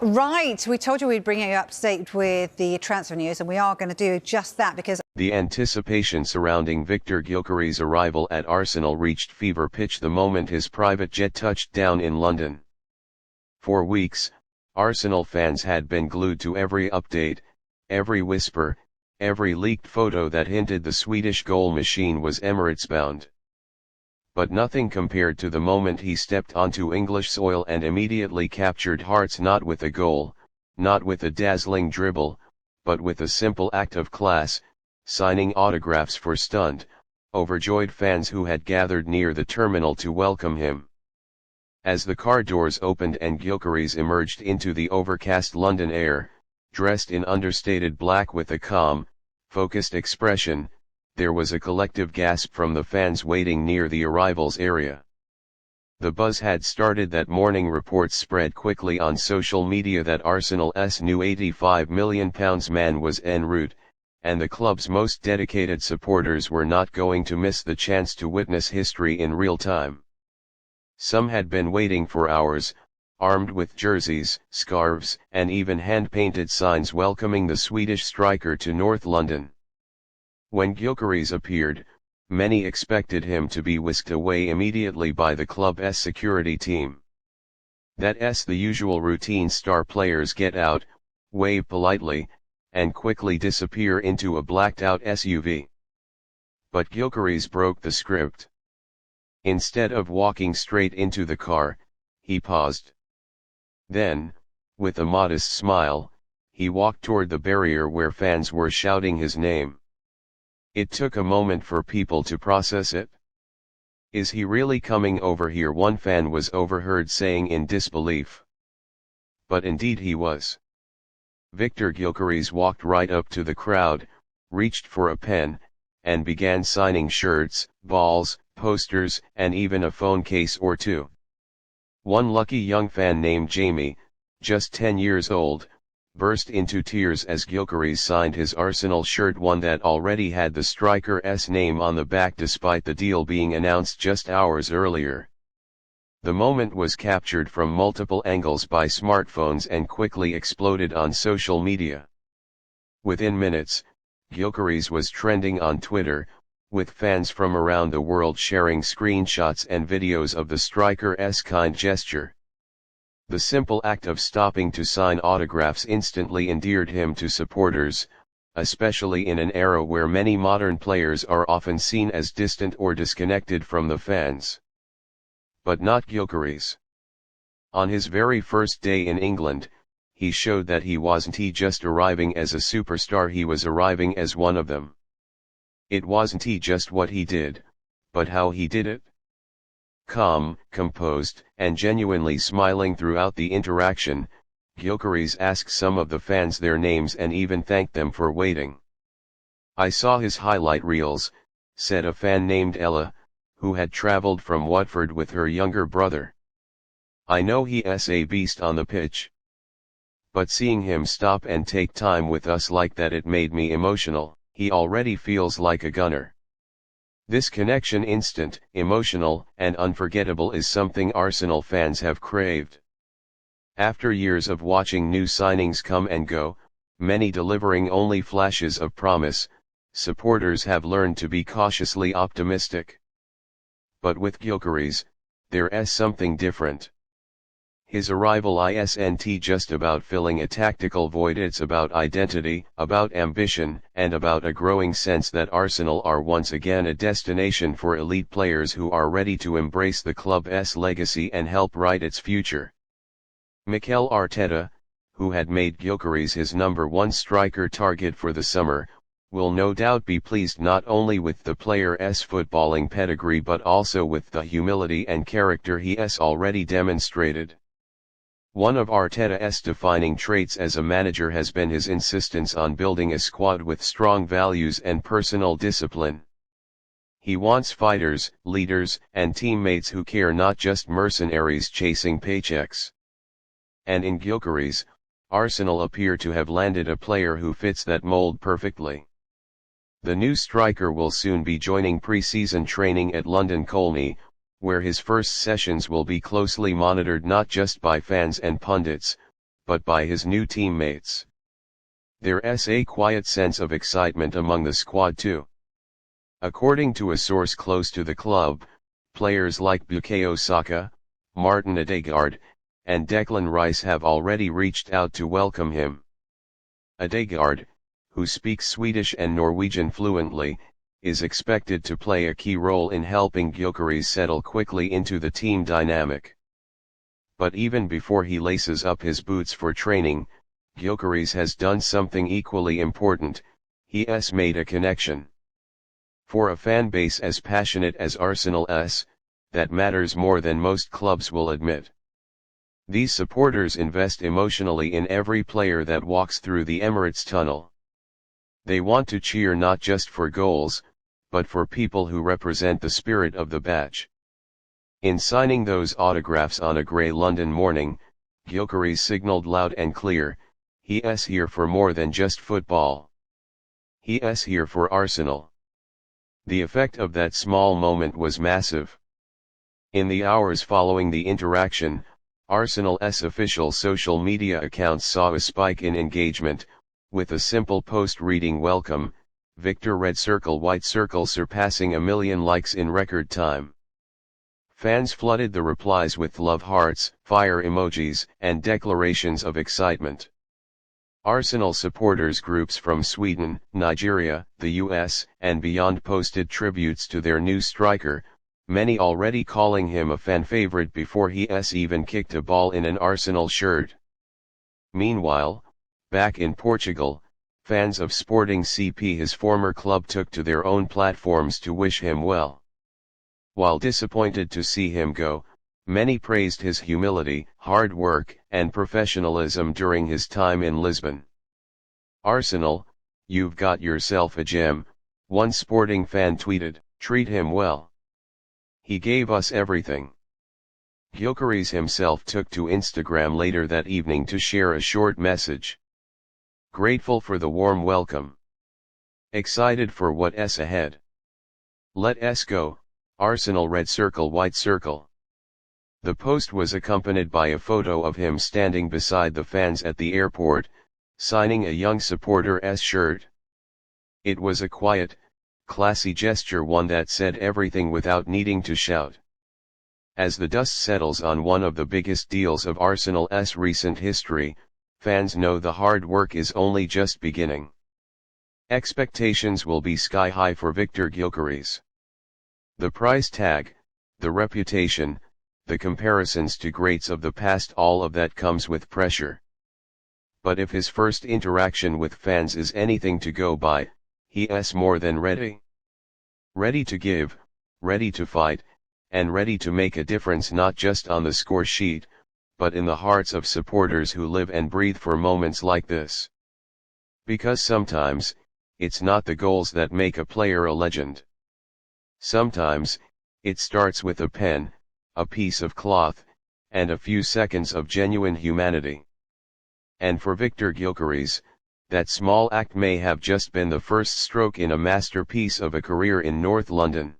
Right, we told you we'd bring you up to date with the transfer news, and we are going to do just that because the anticipation surrounding Victor Gyökeres' arrival at Arsenal reached fever pitch the moment his private jet touched down in London. For weeks, Arsenal fans had been glued to every update, every whisper, every leaked photo that hinted the Swedish goal machine was Emirates-bound. But nothing compared to the moment he stepped onto English soil and immediately captured hearts, not with a goal, not with a dazzling dribble, but with a simple act of class, signing autographs for stunned, overjoyed fans who had gathered near the terminal to welcome him. As the car doors opened and Gyökeres emerged into the overcast London air, dressed in understated black with a calm, focused expression, there was a collective gasp from the fans waiting near the arrivals area. The buzz had started that morning. Reports spread quickly on social media that Arsenal's new £85 million man was en route, and the club's most dedicated supporters were not going to miss the chance to witness history in real time. Some had been waiting for hours, armed with jerseys, scarves, and even hand-painted signs welcoming the Swedish striker to North London. When Gyökeres appeared, many expected him to be whisked away immediately by the club's security team. That's the usual routine. Star players get out, wave politely, and quickly disappear into a blacked-out SUV. But Gyökeres broke the script. Instead of walking straight into the car, he paused. Then, with a modest smile, he walked toward the barrier where fans were shouting his name. It took a moment for people to process it. Is he really coming over here? One fan was overheard saying in disbelief. But indeed he was. Victor Gyökeres walked right up to the crowd, reached for a pen, and began signing shirts, balls, posters, and even a phone case or two. One lucky young fan named Jamie, just 10 years old, burst into tears as Gyökeres signed his Arsenal shirt, one that already had the striker's name on the back despite the deal being announced just hours earlier. The moment was captured from multiple angles by smartphones and quickly exploded on social media. Within minutes, Gyökeres was trending on Twitter, with fans from around the world sharing screenshots and videos of the striker's kind gesture. The simple act of stopping to sign autographs instantly endeared him to supporters, especially in an era where many modern players are often seen as distant or disconnected from the fans. But not Gyökeres. On his very first day in England, he showed that he wasn't just arriving as a superstar, he was arriving as one of them. It wasn't just what he did, but how he did it. Calm, composed, and genuinely smiling throughout the interaction, Gyökeres asked some of the fans their names and even thanked them for waiting. "I saw his highlight reels," said a fan named Ella, who had traveled from Watford with her younger brother. "I know he's a beast on the pitch. But seeing him stop and take time with us like that, it made me emotional. He already feels like a gunner." This connection, instant, emotional, and unforgettable, is something Arsenal fans have craved. After years of watching new signings come and go, many delivering only flashes of promise, supporters have learned to be cautiously optimistic. But with Gyökeres, there's something different. His arrival isn't just about filling a tactical void, it's about identity, about ambition, and about a growing sense that Arsenal are once again a destination for elite players who are ready to embrace the club's legacy and help write its future. Mikel Arteta, who had made Gyökeres his #1 striker target for the summer, will no doubt be pleased not only with the player's footballing pedigree but also with the humility and character he has already demonstrated. One of Arteta's defining traits as a manager has been his insistence on building a squad with strong values and personal discipline. He wants fighters, leaders, and teammates who care, not just mercenaries chasing paychecks. And in Gyökeres, Arsenal appear to have landed a player who fits that mold perfectly. The new striker will soon be joining pre-season training at London Colney, where his first sessions will be closely monitored not just by fans and pundits, but by his new teammates. There's a quiet sense of excitement among the squad too. According to a source close to the club, players like Bukayo Saka, Martin Odegaard, and Declan Rice have already reached out to welcome him. Odegaard, who speaks Swedish and Norwegian fluently, is expected to play a key role in helping Gyökeres settle quickly into the team dynamic. But even before he laces up his boots for training, Gyökeres has done something equally important: he's made a connection. For a fan base as passionate as Arsenal's, that matters more than most clubs will admit. These supporters invest emotionally in every player that walks through the Emirates tunnel. They want to cheer not just for goals, but for people who represent the spirit of the badge. In signing those autographs on a grey London morning, Gyökeres signalled loud and clear, he's here for more than just football. He's here for Arsenal. The effect of that small moment was massive. In the hours following the interaction, Arsenal's official social media accounts saw a spike in engagement, with a simple post reading "Welcome, Victor red circle white circle" surpassing 1 million likes in record time. Fans flooded the replies with love hearts, fire emojis, and declarations of excitement. Arsenal supporters groups from Sweden, Nigeria, the US, and beyond posted tributes to their new striker, many already calling him a fan favorite before he's even kicked a ball in an Arsenal shirt. Meanwhile, back in Portugal, fans of Sporting CP, his former club, took to their own platforms to wish him well. While disappointed to see him go, many praised his humility, hard work, and professionalism during his time in Lisbon. "Arsenal, you've got yourself a gem," one Sporting fan tweeted. "Treat him well. He gave us everything." Gyökeres himself took to Instagram later that evening to share a short message. Grateful for the warm welcome. Excited for what's ahead. Let's go, Arsenal red circle white circle. The post was accompanied by a photo of him standing beside the fans at the airport, signing a young supporter's shirt. It was a quiet, classy gesture, one that said everything without needing to shout. As the dust settles on one of the biggest deals of Arsenal's recent history, fans know the hard work is only just beginning. Expectations will be sky high for Victor Gyökeres. The price tag, the reputation, the comparisons to greats of the past, all of that comes with pressure. But if his first interaction with fans is anything to go by, he's more than ready. Ready to give, ready to fight, and ready to make a difference, not just on the score sheet, but in the hearts of supporters who live and breathe for moments like this. Because sometimes, it's not the goals that make a player a legend. Sometimes, it starts with a pen, a piece of cloth, and a few seconds of genuine humanity. And for Victor Gyökeres, that small act may have just been the first stroke in a masterpiece of a career in North London.